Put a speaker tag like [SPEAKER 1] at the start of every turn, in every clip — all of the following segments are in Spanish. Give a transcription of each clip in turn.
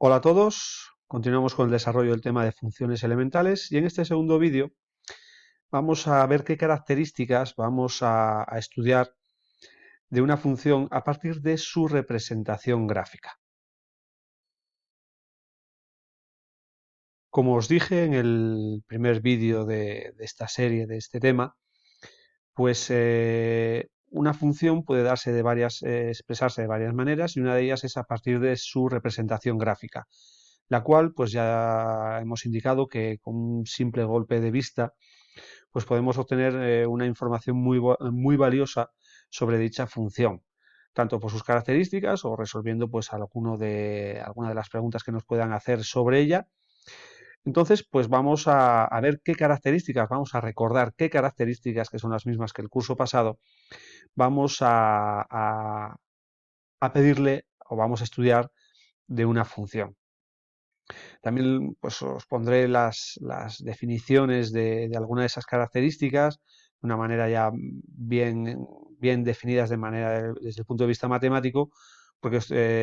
[SPEAKER 1] Hola a todos, continuamos con el desarrollo del tema de funciones elementales y en este segundo vídeo vamos a ver qué características vamos a estudiar de una función a partir de su representación gráfica. Como os dije en el primer vídeo de esta serie, de este tema, pues una función puede expresarse de varias maneras y una de ellas es a partir de su representación gráfica, la cual pues ya hemos indicado que con un simple golpe de vista pues podemos obtener una información muy valiosa sobre dicha función, tanto por sus características o resolviendo pues alguna de las preguntas que nos puedan hacer sobre ella. Entonces, pues vamos a ver qué características, vamos a recordar qué características, que son las mismas que el curso pasado, vamos a pedirle o vamos a estudiar de una función. También pues, os pondré las definiciones de algunas de esas características de una manera ya bien definidas desde el punto de vista matemático, porque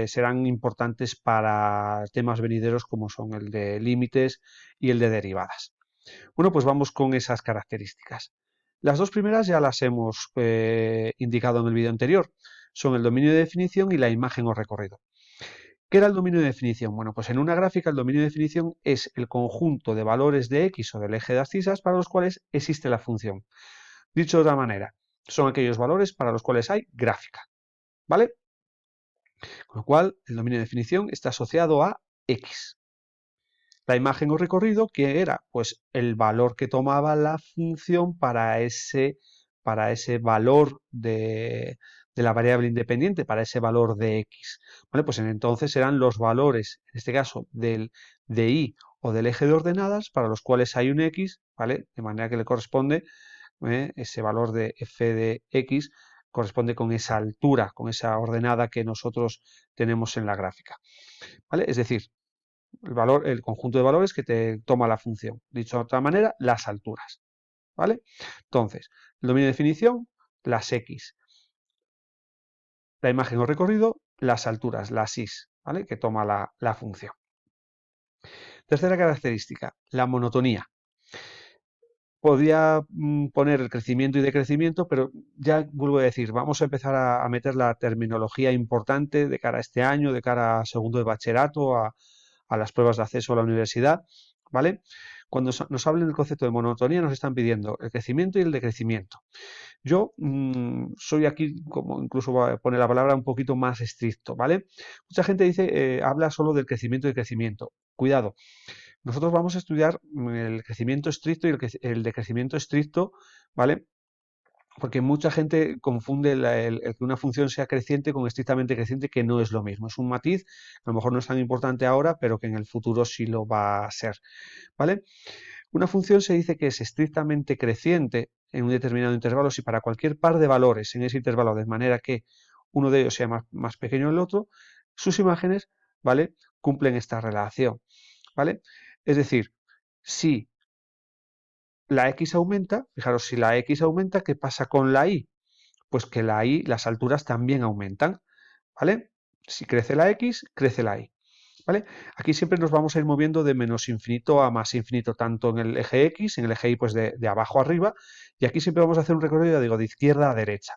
[SPEAKER 1] serán importantes para temas venideros como son el de límites y el de derivadas. Bueno, pues vamos con esas características. Las dos primeras ya las hemos indicado en el vídeo anterior. Son el dominio de definición y la imagen o recorrido. ¿Qué era el dominio de definición? Bueno, pues en una gráfica el dominio de definición es el conjunto de valores de x o del eje de abscisas para los cuales existe la función. Dicho de otra manera, son aquellos valores para los cuales hay gráfica, ¿vale? Con lo cual, el dominio de definición está asociado a x. La imagen o recorrido, que era pues el valor que tomaba la función para ese valor de la variable independiente, para ese valor de x. ¿Vale? Pues entonces eran los valores, en este caso, de y o del eje de ordenadas, para los cuales hay un x, ¿vale? De manera que le corresponde ese valor de f de x corresponde con esa altura, con esa ordenada que nosotros tenemos en la gráfica. ¿Vale? Es decir, el conjunto de valores que te toma la función. Dicho de otra manera, las alturas. ¿Vale? Entonces, el dominio de definición, las x. La imagen o recorrido, las alturas, las is, ¿vale? Que toma la función. Tercera característica, la monotonía. Podría poner el crecimiento y decrecimiento, pero ya vuelvo a decir, vamos a empezar a meter la terminología importante de cara a este año, de cara a segundo de bachillerato, a las pruebas de acceso a la universidad, ¿vale? Cuando nos hablen del concepto de monotonía nos están pidiendo el crecimiento y el decrecimiento. Yo soy aquí, como incluso voy a poner la palabra, un poquito más estricto, ¿vale? Mucha gente habla solo del crecimiento y decrecimiento. Cuidado, nosotros vamos a estudiar el crecimiento estricto y el decrecimiento estricto, ¿vale? Porque mucha gente confunde el que una función sea creciente con estrictamente creciente, que no es lo mismo. Es un matiz, a lo mejor no es tan importante ahora, pero que en el futuro sí lo va a ser, ¿vale? Una función se dice que es estrictamente creciente en un determinado intervalo si para cualquier par de valores en ese intervalo, de manera que uno de ellos sea más pequeño que el otro, sus imágenes, ¿vale? Cumplen esta relación, ¿vale? Es decir, si la x aumenta, fijaros, si la x aumenta, ¿qué pasa con la y? Pues que la y, las alturas también aumentan, ¿vale? Si crece la x, crece la y, ¿vale? Aquí siempre nos vamos a ir moviendo de menos infinito a más infinito, tanto en el eje x, en el eje y pues de abajo a arriba, y aquí siempre vamos a hacer un recorrido, digo, de izquierda a derecha.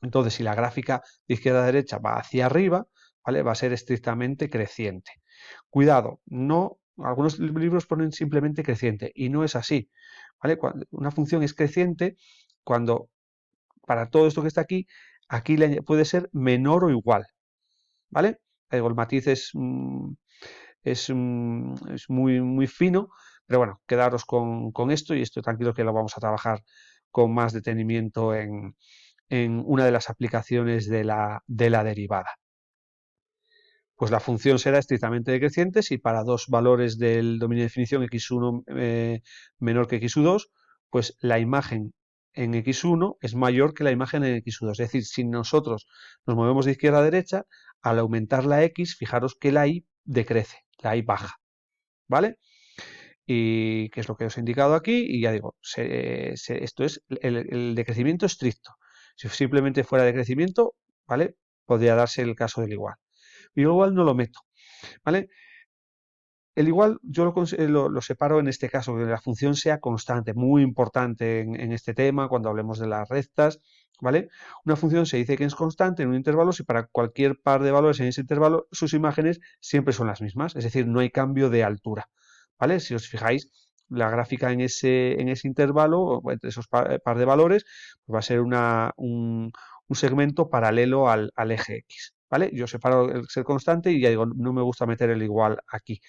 [SPEAKER 1] Entonces, si la gráfica de izquierda a derecha va hacia arriba, ¿vale? Va a ser estrictamente creciente. Cuidado, no, algunos libros ponen simplemente creciente y no es así, ¿vale? Una función es creciente cuando para todo esto que está aquí, aquí puede ser menor o igual, ¿vale? El matiz es muy fino, pero bueno, quedaros con esto y estoy tranquilo que lo vamos a trabajar con más detenimiento en una de las aplicaciones de la derivada. Pues la función será estrictamente decreciente si para dos valores del dominio de definición x1 menor que x2, pues la imagen en x1 es mayor que la imagen en x2. Es decir, si nosotros nos movemos de izquierda a derecha, al aumentar la x, fijaros que la y decrece, la y baja, ¿vale? Y que es lo que os he indicado aquí, y ya digo, esto es el decrecimiento estricto. Si simplemente fuera decrecimiento, ¿vale? Podría darse el caso del igual. Y igual no lo meto, ¿vale? el igual yo lo separo en este caso, que la función sea constante, muy importante en este tema cuando hablemos de las rectas, ¿vale? Una función se dice que es constante en un intervalo si para cualquier par de valores en ese intervalo sus imágenes siempre son las mismas, es decir, no hay cambio de altura, ¿vale? Si os fijáis, la gráfica en ese intervalo, o entre esos par de valores, pues va a ser un segmento paralelo al eje X, ¿vale? Yo separo el ser constante y ya digo, no me gusta meter el igual aquí.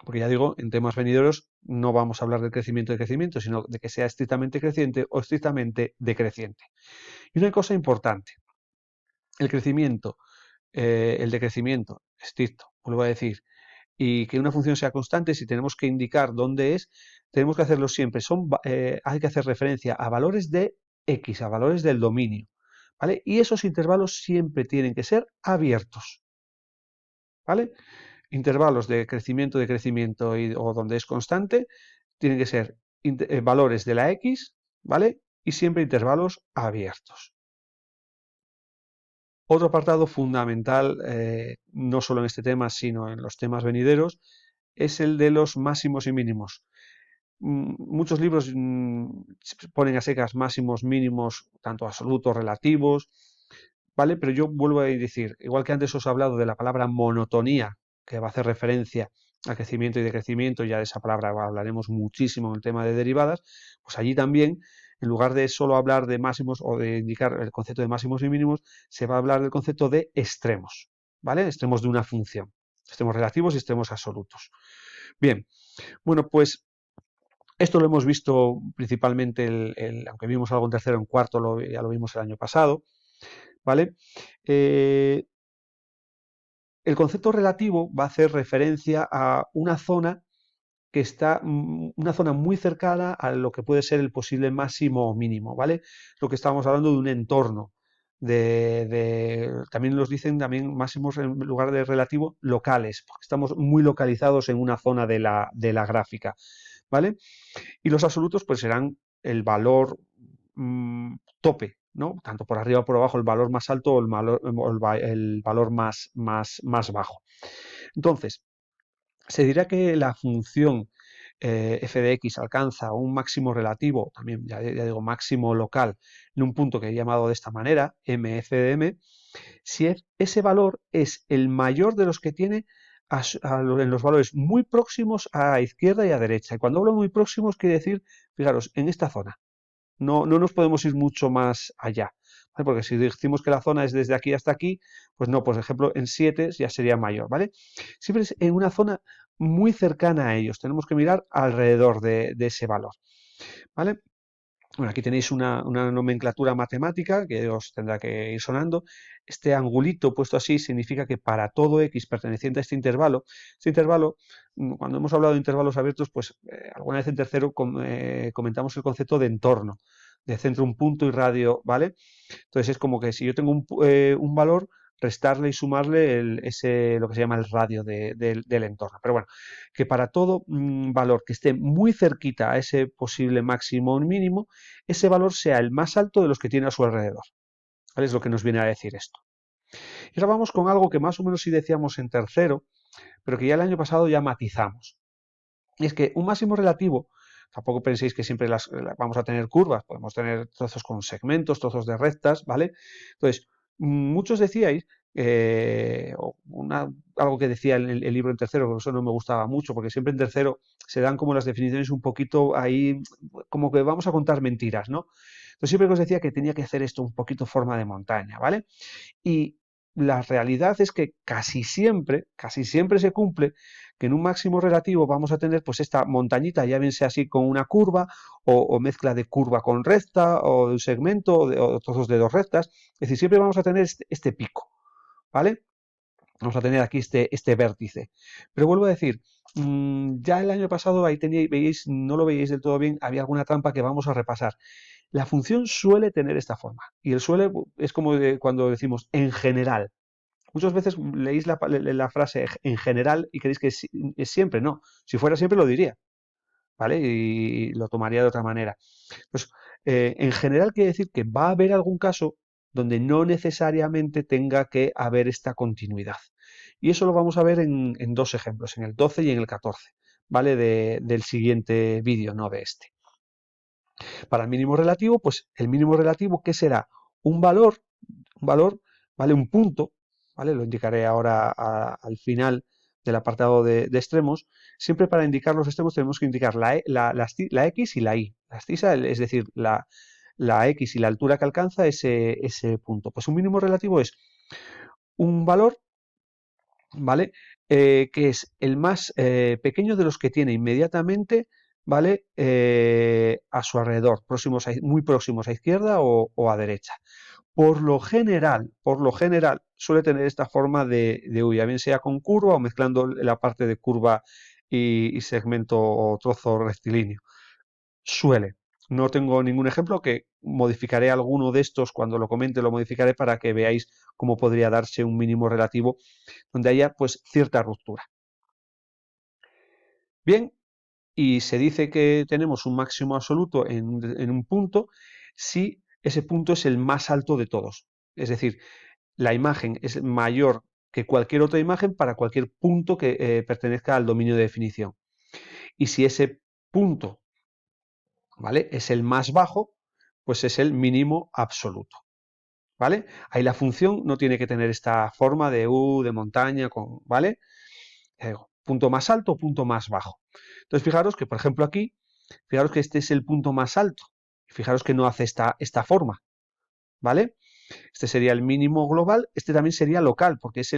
[SPEAKER 1] Porque ya digo, en temas venideros no vamos a hablar del crecimiento de crecimiento, sino de que sea estrictamente creciente o estrictamente decreciente. Y una cosa importante, el crecimiento, el decrecimiento estricto, vuelvo a decir, y que una función sea constante, si tenemos que indicar dónde es, tenemos que hacerlo siempre. Hay que hacer referencia a valores de X, a valores del dominio, ¿vale? Y esos intervalos siempre tienen que ser abiertos, ¿vale? Intervalos de crecimiento o donde es constante, tienen que ser valores de la X, ¿vale? Y siempre intervalos abiertos. Otro apartado fundamental, no solo en este tema, sino en los temas venideros, es el de los máximos y mínimos. Muchos libros ponen a secas máximos, mínimos, tanto absolutos, relativos, ¿vale? Pero yo vuelvo a decir, igual que antes os he hablado de la palabra monotonía, que va a hacer referencia a crecimiento y decrecimiento, ya de esa palabra hablaremos muchísimo en el tema de derivadas, pues allí también, en lugar de solo hablar de máximos o de indicar el concepto de máximos y mínimos, se va a hablar del concepto de extremos, ¿vale? Extremos de una función, extremos relativos y extremos absolutos. Bien, bueno, pues esto lo hemos visto principalmente, aunque vimos algo en tercero, en cuarto, ya lo vimos el año pasado, ¿vale? Eh, el concepto relativo va a hacer referencia a una zona que está, una zona muy cercana a lo que puede ser el posible máximo o mínimo, ¿vale? Lo que estábamos hablando de un entorno, también nos dicen también máximos en lugar de relativo locales, porque estamos muy localizados en una zona de la gráfica, ¿vale? Y los absolutos pues serán el valor tope, ¿no? Tanto por arriba o por abajo, el valor más alto o el valor más bajo. Entonces, se dirá que la función f de x alcanza un máximo relativo, también ya digo máximo local, en un punto que he llamado de esta manera, mf de m, si ese valor es el mayor de los que tiene en los valores muy próximos a izquierda y a derecha. Y cuando hablo muy próximos quiere decir, fijaros, en esta zona. No nos podemos ir mucho más allá. ¿Vale? Porque si decimos que la zona es desde aquí hasta aquí, pues no, por ejemplo, en 7 ya sería mayor, ¿vale? Siempre es en una zona muy cercana a ellos. Tenemos que mirar alrededor de ese valor, ¿vale? Bueno, aquí tenéis una nomenclatura matemática que os tendrá que ir sonando. Este angulito puesto así significa que para todo x perteneciente a este intervalo, cuando hemos hablado de intervalos abiertos, pues alguna vez en tercero comentamos el concepto de entorno, de centro, un punto y radio, ¿vale? Entonces es como que si yo tengo un valor, restarle y sumarle lo que se llama el radio del entorno. Pero bueno, que para todo valor que esté muy cerquita a ese posible máximo o mínimo, ese valor sea el más alto de los que tiene a su alrededor. ¿Vale? Es lo que nos viene a decir esto. Y ahora vamos con algo que más o menos sí decíamos en tercero, pero que ya el año pasado ya matizamos. Y es que un máximo relativo, tampoco penséis que siempre vamos a tener curvas, podemos tener trozos con segmentos, trozos de rectas, ¿vale? Entonces, muchos decíais, algo que decía el libro en tercero, que eso no me gustaba mucho, porque siempre en tercero se dan como las definiciones un poquito ahí, como que vamos a contar mentiras, ¿no? Entonces siempre os decía que tenía que hacer esto un poquito forma de montaña, ¿vale? Y la realidad es que casi siempre se cumple que en un máximo relativo vamos a tener pues esta montañita, ya bien sea así con una curva o mezcla de curva con recta o de un segmento o trozos de dos rectas. Es decir, siempre vamos a tener este pico, ¿vale? Vamos a tener aquí este vértice. Pero vuelvo a decir, ya el año pasado ahí veíais, no lo veíais del todo bien, había alguna trampa que vamos a repasar. La función suele tener esta forma. Y el suele es como cuando decimos en general. Muchas veces leéis la frase en general y creéis que es siempre. No, si fuera siempre lo diría, ¿vale? Y lo tomaría de otra manera. Pues en general quiere decir que va a haber algún caso donde no necesariamente tenga que haber esta continuidad. Y eso lo vamos a ver en dos ejemplos, en el 12 y en el 14, ¿vale? Del siguiente vídeo, no de este. Para el mínimo relativo, pues el mínimo relativo, ¿qué será? Un valor, ¿vale? Un punto, ¿vale? Lo indicaré ahora al final del apartado de extremos. Siempre para indicar los extremos tenemos que indicar la X y la Y. Es decir, la X y la altura que alcanza ese punto. Pues un mínimo relativo es un valor, ¿vale? Que es el más pequeño de los que tiene inmediatamente, ¿vale? A su alrededor, muy próximos a izquierda o a derecha. Por lo general, suele tener esta forma de U, ya bien sea con curva o mezclando la parte de curva y segmento o trozo rectilíneo. Suele. No tengo ningún ejemplo, que modificaré alguno de estos cuando lo comente, lo modificaré para que veáis cómo podría darse un mínimo relativo donde haya pues cierta ruptura. Bien, y se dice que tenemos un máximo absoluto en un punto si ese punto es el más alto de todos. Es decir, la imagen es mayor que cualquier otra imagen para cualquier punto que pertenezca al dominio de definición. Y si ese punto, ¿vale?, es el más bajo, pues es el mínimo absoluto. ¿Vale? Ahí la función no tiene que tener esta forma de U, de montaña, ¿vale? Punto más alto, punto más bajo. Entonces, fijaros que, por ejemplo, aquí, fijaros que este es el punto más alto. Fijaros que no hace esta forma, ¿vale? Este sería el mínimo global, este también sería local, porque es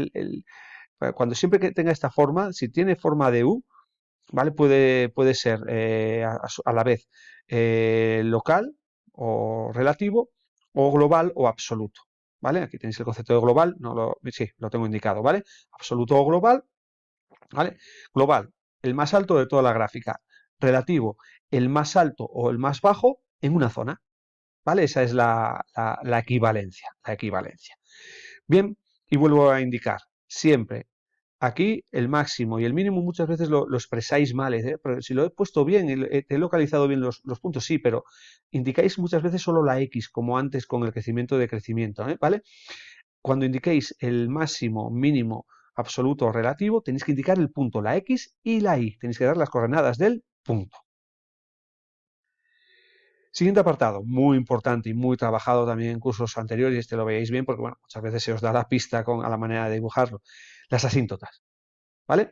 [SPEAKER 1] cuando siempre que tenga esta forma, si tiene forma de U, ¿vale? Puede ser a la vez local o relativo, o global o absoluto, ¿vale? Aquí tenéis el concepto de global, sí, lo tengo indicado, ¿vale? Absoluto o global, ¿vale? Global, el más alto de toda la gráfica. Relativo, el más alto o el más bajo en una zona, ¿vale? Esa es la equivalencia, la equivalencia. Bien, y vuelvo a indicar, siempre aquí el máximo y el mínimo muchas veces lo expresáis mal, pero si lo he puesto bien, he localizado bien los puntos, sí, pero indicáis muchas veces solo la X, como antes con el crecimiento de crecimiento, ¿vale? Cuando indiquéis el máximo, mínimo, absoluto o relativo, tenéis que indicar el punto, la X y la Y. Tenéis que dar las coordenadas del punto. Siguiente apartado, muy importante y muy trabajado también en cursos anteriores, y este lo veáis bien porque bueno, muchas veces se os da la pista a la manera de dibujarlo. Las asíntotas, ¿vale?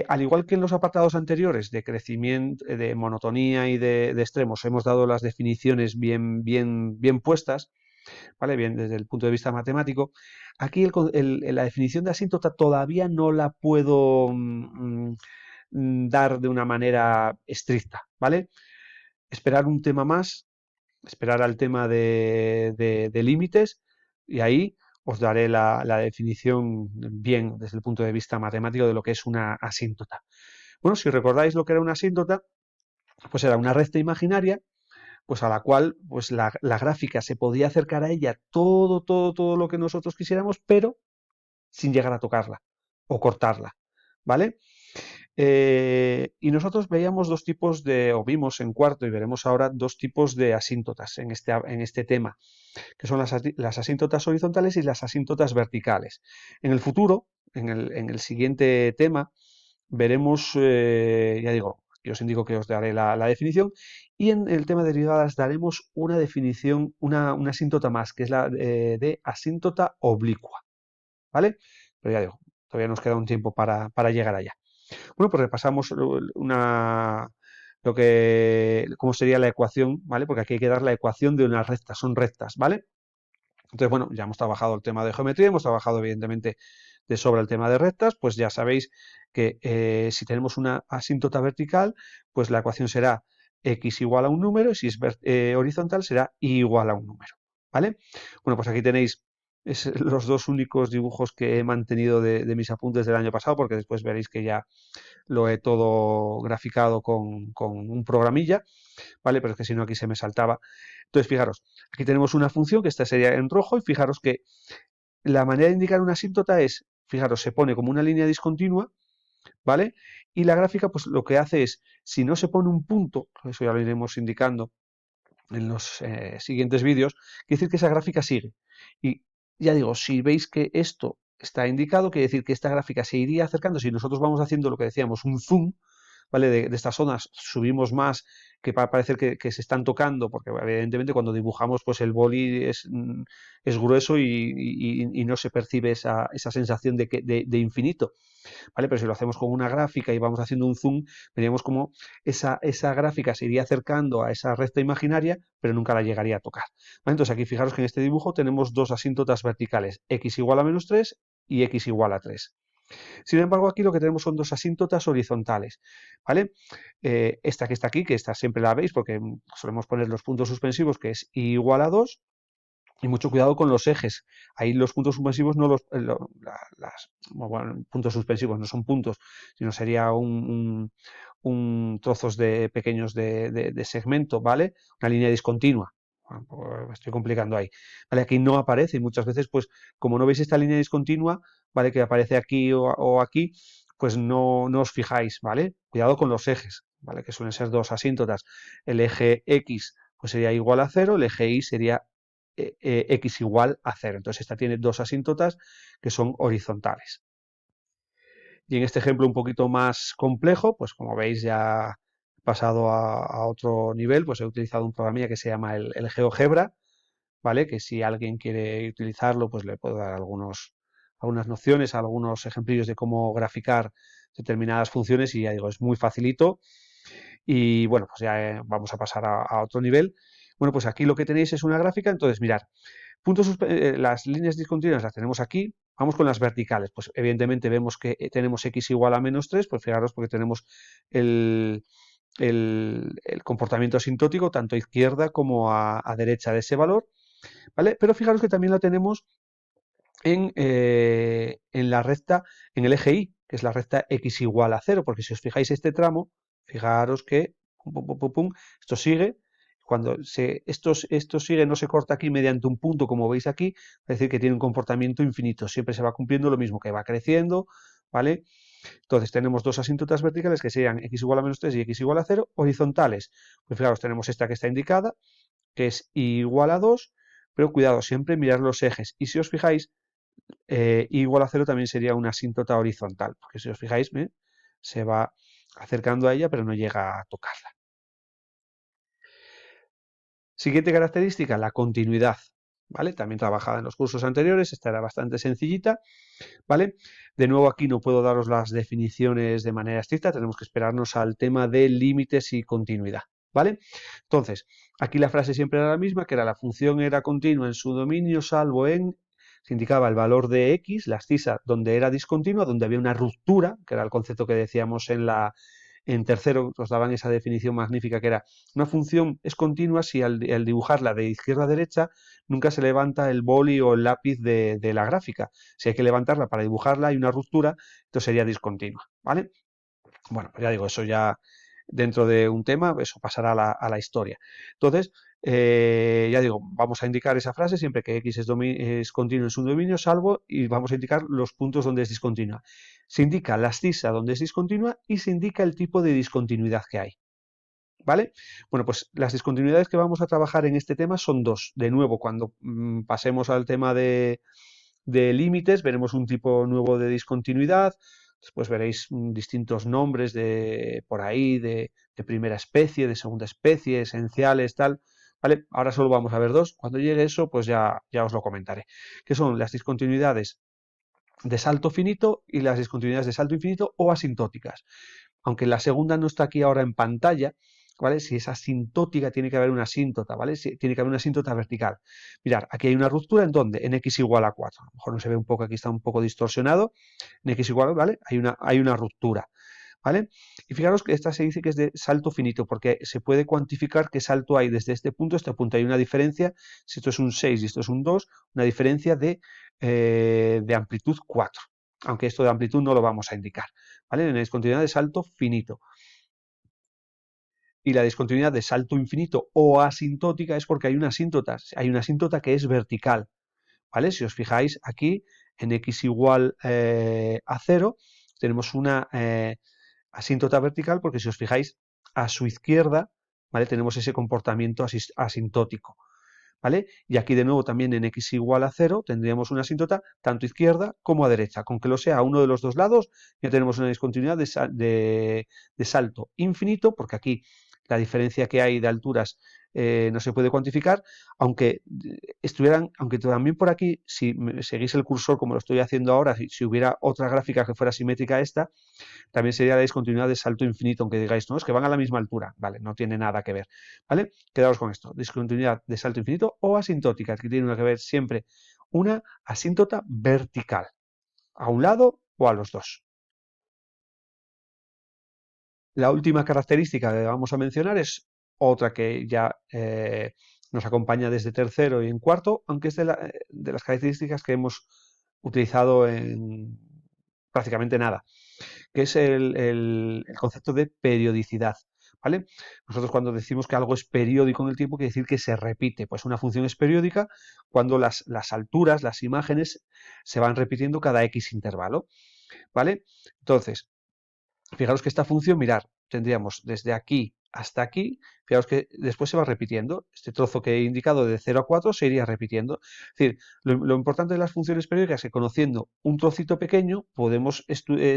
[SPEAKER 1] Al igual que en los apartados anteriores de crecimiento, de monotonía y de extremos, hemos dado las definiciones bien puestas, ¿vale? Bien desde el punto de vista matemático. Aquí la definición de asíntota todavía no la puedo dar de una manera estricta, ¿vale? Esperar un tema más, esperar al tema de límites y ahí os daré la definición bien desde el punto de vista matemático de lo que es una asíntota. Bueno, si recordáis lo que era una asíntota, pues era una recta imaginaria pues a la cual pues la gráfica se podía acercar a ella todo lo que nosotros quisiéramos, pero sin llegar a tocarla o cortarla, ¿vale? Y nosotros veíamos o vimos en cuarto y veremos ahora dos tipos de asíntotas en este tema, que son las asíntotas horizontales y las asíntotas verticales. En el futuro, en el siguiente tema, veremos, ya digo, que os indico que os daré la definición, y en el tema de derivadas daremos una definición, una asíntota más, que es la de asíntota oblicua, ¿vale? Pero ya digo, todavía nos queda un tiempo para llegar allá. Bueno, pues repasamos cómo sería la ecuación, ¿vale? Porque aquí hay que dar la ecuación de unas rectas, son rectas, ¿vale? Entonces, bueno, ya hemos trabajado el tema de geometría, hemos trabajado evidentemente de sobra el tema de rectas, pues ya sabéis que si tenemos una asíntota vertical, pues la ecuación será x igual a un número, y si es horizontal será y igual a un número, ¿vale? Bueno, pues aquí tenéis los dos únicos dibujos que he mantenido de mis apuntes del año pasado, porque después veréis que ya lo he todo graficado con un programilla, ¿vale? Pero es que si no aquí se me saltaba. Entonces, fijaros, aquí tenemos una función que esta sería en rojo y fijaros que la manera de indicar una asíntota es, fijaros, se pone como una línea discontinua, ¿vale? Y la gráfica, pues lo que hace es, si no se pone un punto, eso ya lo iremos indicando, siguientes vídeos, quiere decir que esa gráfica sigue. Y ya digo, si veis que esto está indicado, quiere decir que esta gráfica se iría acercando. Si nosotros vamos haciendo lo que decíamos, un zoom, ¿vale? De estas zonas subimos más, que para parecer que se están tocando, porque evidentemente cuando dibujamos, pues el boli es grueso y no se percibe esa sensación de infinito. ¿Vale? Pero si lo hacemos con una gráfica y vamos haciendo un zoom, veríamos como esa gráfica se iría acercando a esa recta imaginaria, pero nunca la llegaría a tocar. ¿Vale? Entonces aquí fijaros que en este dibujo tenemos dos asíntotas verticales, x igual a -3 y x igual a 3. Sin embargo, aquí lo que tenemos son dos asíntotas horizontales, ¿vale? Esta que está aquí, que esta siempre la veis porque solemos poner los puntos suspensivos, que es i igual a 2, y mucho cuidado con los ejes. Ahí los puntos suspensivos no bueno, puntos suspensivos no son puntos, sino sería un trozos de pequeños de segmento, ¿vale? Una línea discontinua. Bueno, pues me estoy complicando ahí. ¿Vale? Aquí no aparece y muchas veces, pues, como no veis esta línea discontinua, ¿vale? Que aparece aquí o aquí, pues no os fijáis, ¿vale? Cuidado con los ejes, ¿vale? Que suelen ser dos asíntotas. El eje X pues sería igual a 0, el eje Y sería x igual a 0. Entonces esta tiene dos asíntotas que son horizontales. Y en este ejemplo un poquito más complejo, pues como veis ya he pasado a otro nivel, pues he utilizado un programilla que se llama el GeoGebra, ¿vale? Que si alguien quiere utilizarlo, pues le puedo dar algunas nociones, algunos ejemplillos de cómo graficar determinadas funciones y ya digo, es muy facilito. Y bueno, pues ya vamos a pasar a otro nivel. Bueno, pues aquí lo que tenéis es una gráfica, entonces mirad, las líneas discontinuas las tenemos aquí. Vamos con las verticales. Pues evidentemente vemos que tenemos x igual a -3, pues fijaros porque tenemos el, el comportamiento asintótico tanto a izquierda como a derecha de ese valor, ¿vale? Pero fijaros que también lo tenemos en la recta, en el eje Y, que es la recta x igual a 0, porque si os fijáis este tramo, fijaros que esto sigue, cuando esto sigue no se corta aquí mediante un punto como veis aquí, es decir que tiene un comportamiento infinito, siempre se va cumpliendo lo mismo, que va creciendo, ¿vale? Entonces tenemos dos asíntotas verticales que serían x igual a -3 y x igual a 0, horizontales, pues fijaros, tenemos esta que está indicada, que es igual a 2, pero cuidado, siempre mirar los ejes, y si os fijáis, igual a 0 también sería una asíntota horizontal, porque si os fijáis, se va acercando a ella, pero no llega a tocarla. Siguiente característica, la continuidad, ¿vale? También trabajada en los cursos anteriores, esta era bastante sencillita, ¿vale? De nuevo aquí no puedo daros las definiciones de manera estricta, tenemos que esperarnos al tema de límites y continuidad, ¿vale? Entonces, aquí la frase siempre era la misma, que era la función era continua en su dominio, salvo se indicaba el valor de x, la abscisa, donde era discontinua, donde había una ruptura, que era el concepto que decíamos en tercero, os daban esa definición magnífica que era una función es continua si al dibujarla de izquierda a derecha nunca se levanta el boli o el lápiz de la gráfica. Si hay que levantarla para dibujarla hay una ruptura, entonces sería discontinua, ¿vale? Bueno, pues ya digo, eso ya dentro de un tema, eso pasará a la historia. Entonces, ya digo, vamos a indicar esa frase siempre que x es continuo en su dominio, salvo, y vamos a indicar los puntos donde es discontinua. Se indica la abscisa donde es discontinua y se indica el tipo de discontinuidad que hay. ¿Vale? Bueno, pues las discontinuidades que vamos a trabajar en este tema son dos. De nuevo, cuando pasemos al tema de límites, veremos un tipo nuevo de discontinuidad, después veréis distintos nombres por ahí, de primera especie, de segunda especie, esenciales, tal. ¿Vale? Ahora solo vamos a ver dos. Cuando llegue eso, pues ya os lo comentaré. Que son las discontinuidades de salto finito y las discontinuidades de salto infinito o asintóticas. Aunque la segunda no está aquí ahora en pantalla, ¿vale? Si es asintótica tiene que haber una asíntota, ¿vale? Tiene que haber una asíntota vertical. Mirad, aquí hay una ruptura, ¿en dónde? En x igual a 4. A lo mejor no se ve un poco, aquí está un poco distorsionado. En x igual, ¿vale? Hay una ruptura, ¿vale? Y fijaros que esta se dice que es de salto finito, porque se puede cuantificar qué salto hay desde este punto a este punto. Hay una diferencia, si esto es un 6 y esto es un 2, una diferencia de amplitud 4. Aunque esto de amplitud no lo vamos a indicar, ¿vale? En la discontinuidad de salto finito. Y la discontinuidad de salto infinito o asintótica es porque hay una asíntota que es vertical, ¿vale? Si os fijáis aquí, en x igual a 0, tenemos una asíntota vertical porque si os fijáis a su izquierda, ¿vale? Tenemos ese comportamiento asintótico, ¿vale? Y aquí de nuevo también en x igual a 0 tendríamos una asíntota tanto izquierda como a derecha. Con que lo sea a uno de los dos lados ya tenemos una discontinuidad de salto infinito, porque aquí la diferencia que hay de alturas no se puede cuantificar, aunque aunque también por aquí, si seguís el cursor como lo estoy haciendo ahora, si hubiera otra gráfica que fuera simétrica a esta, también sería la discontinuidad de salto infinito, aunque digáis, no, es que van a la misma altura, vale, no tiene nada que ver, ¿vale? Quedaos con esto, discontinuidad de salto infinito o asintótica, que tiene que ver siempre una asíntota vertical, a un lado o a los dos. La última característica que vamos a mencionar es otra que ya nos acompaña desde tercero y en cuarto, aunque es de las características que hemos utilizado en prácticamente nada, que es el concepto de periodicidad. ¿Vale? Nosotros cuando decimos que algo es periódico en el tiempo, quiere decir que se repite. Pues una función es periódica cuando las alturas, las imágenes, se van repitiendo cada X intervalo. ¿Vale? Entonces, fijaros que esta función, mirar, tendríamos desde aquí hasta aquí, fijaros que después se va repitiendo. Este trozo que he indicado de 0 a 4 se iría repitiendo. Es decir, lo importante de las funciones periódicas es que conociendo un trocito pequeño podemos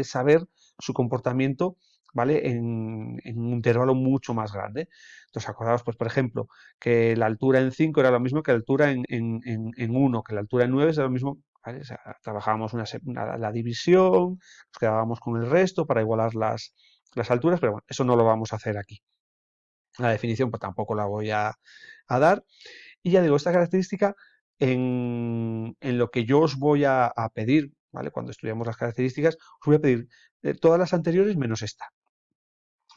[SPEAKER 1] saber su comportamiento, ¿vale? En un intervalo mucho más grande. Entonces, acordaos, pues, por ejemplo, que la altura en 5 era lo mismo que la altura en 1, que la altura en 9 es lo mismo, ¿vale? O sea, trabajábamos la división, nos quedábamos con el resto para igualar las alturas, pero bueno, eso no lo vamos a hacer aquí. La definición pues tampoco la voy a dar. Y ya digo, esta característica en lo que yo os voy a pedir, ¿vale? Cuando estudiamos las características, os voy a pedir todas las anteriores menos esta.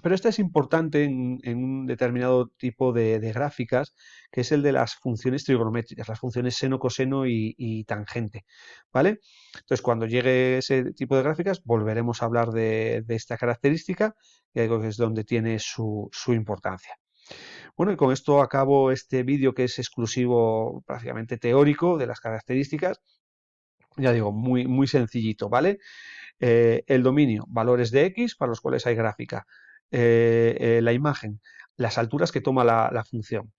[SPEAKER 1] Pero esta es importante en un determinado tipo de gráficas, que es el de las funciones trigonométricas, las funciones seno, coseno y tangente, ¿vale? Entonces, cuando llegue ese tipo de gráficas, volveremos a hablar de esta característica, que digo que es donde tiene su importancia. Bueno, y con esto acabo este vídeo que es exclusivo, prácticamente teórico, de las características. Ya digo, muy, muy sencillito, ¿vale? El dominio, valores de X para los cuales hay gráfica, la imagen, las alturas que toma la función.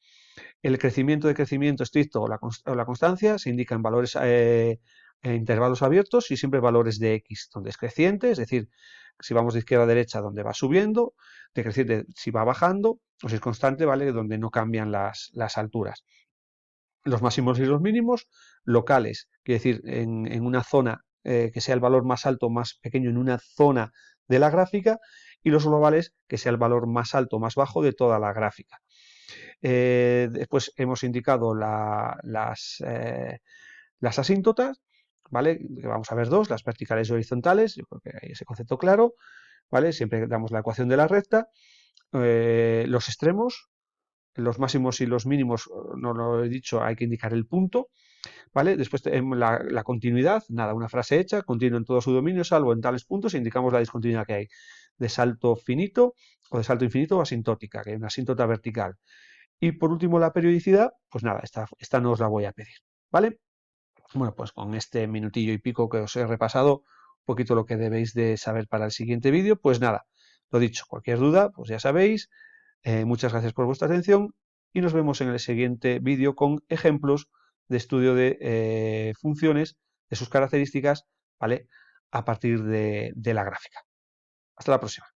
[SPEAKER 1] El crecimiento de crecimiento estricto o la constancia se indica en valores en intervalos abiertos y siempre valores de X, donde es creciente, es decir, si vamos de izquierda a derecha, donde va subiendo, decreciente si va bajando, o si es constante, ¿vale? Donde no cambian las alturas. Los máximos y los mínimos locales, quiere decir, en una zona que sea el valor más alto o más pequeño en una zona de la gráfica, y los globales, que sea el valor más alto o más bajo de toda la gráfica. Después hemos indicado las asíntotas, ¿vale? Vamos a ver dos, las verticales y horizontales, yo creo que hay ese concepto claro, ¿vale? Siempre damos la ecuación de la recta, los extremos, los máximos y los mínimos, no lo he dicho, hay que indicar el punto, ¿vale? Después tenemos la continuidad, nada, una frase hecha, continua en todo su dominio, salvo en tales puntos, indicamos la discontinuidad que hay de salto finito o de salto infinito o asintótica, que hay una asíntota vertical. Y por último, la periodicidad, pues nada, esta no os la voy a pedir, ¿vale? Bueno, pues con este minutillo y pico que os he repasado, un poquito lo que debéis de saber para el siguiente vídeo, pues nada, lo dicho, cualquier duda, pues ya sabéis, muchas gracias por vuestra atención y nos vemos en el siguiente vídeo con ejemplos de estudio de funciones, de sus características, ¿vale? A partir de la gráfica. Hasta la próxima.